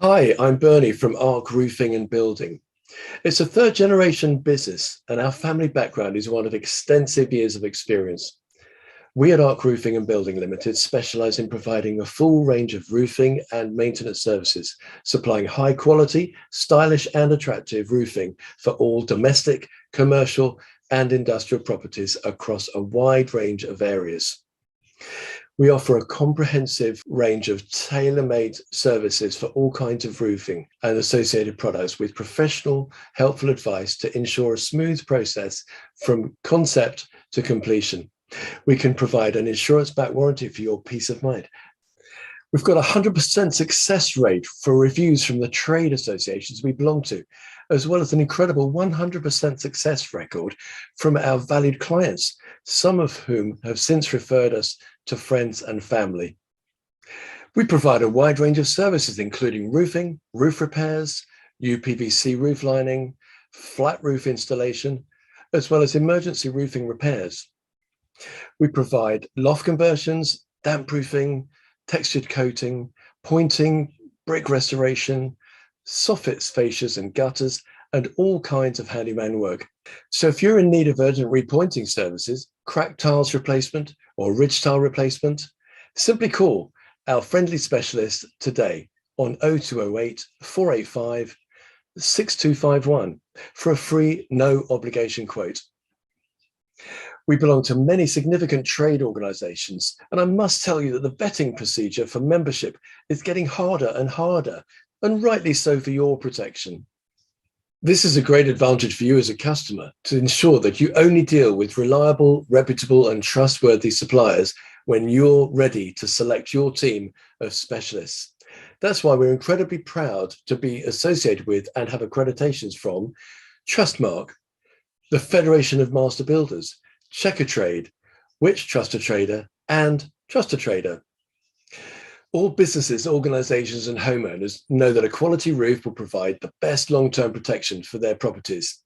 Hi, I'm Bernie from Ark Roofing and Building. It's a third generation business and our family background is one of extensive years of experience. We at Ark Roofing and Building Ltd specialise in providing a full range of roofing and maintenance services, supplying high quality, stylish and attractive roofing for all domestic, commercial and industrial properties across a wide range of areas. We offer a comprehensive range of tailor-made services for all kinds of roofing and associated products with professional, helpful advice to ensure a smooth process from concept to completion. We can provide an insurance-backed warranty for your peace of mind. We've got a 100% success rate for reviews from the trade associations we belong to, as well as an incredible 100% success record from our valued clients, some of whom have since referred us to friends and family. We provide a wide range of services, including roofing, roof repairs, UPVC roof lining, flat roof installation, as well as emergency roofing repairs. We provide loft conversions, damp proofing, textured coating, pointing, brick restoration, soffits, fascias and gutters, and all kinds of handyman work. So if you're in need of urgent repointing services, cracked tiles replacement or ridge tile replacement, simply call our friendly specialist today on 0208 485 6251 for a free, no obligation quote. We belong to many significant trade organisations, and I must tell you that the vetting procedure for membership is getting harder and harder, and rightly so for your protection. This is a great advantage for you as a customer to ensure that you only deal with reliable, reputable and trustworthy suppliers when you're ready to select your team of specialists. That's why we're incredibly proud to be associated with and have accreditations from TrustMark, the Federation of Master Builders, Checkatrade, Trustatrader and Trustatrader. All businesses, organizations and homeowners know that a quality roof will provide the best long-term protection for their properties.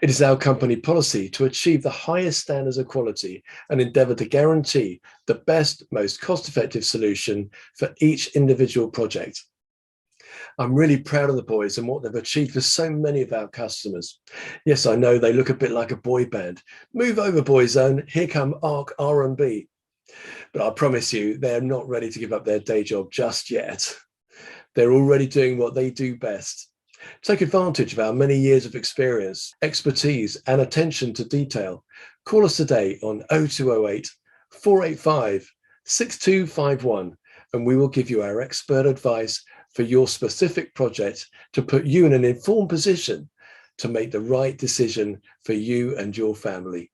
It is our company policy to achieve the highest standards of quality and endeavour to guarantee the best, most cost-effective solution for each individual project. I'm really proud of the boys and what they've achieved for so many of our customers. Yes, I know they look a bit like a boy band. Move over, Boyzone. Here come Ark R&B. But I promise you, they're not ready to give up their day job just yet. They're already doing what they do best. Take advantage of our many years of experience, expertise, and attention to detail. Call us today on 0208 485 6251, and we will give you our expert advice for your specific project to put you in an informed position to make the right decision for you and your family.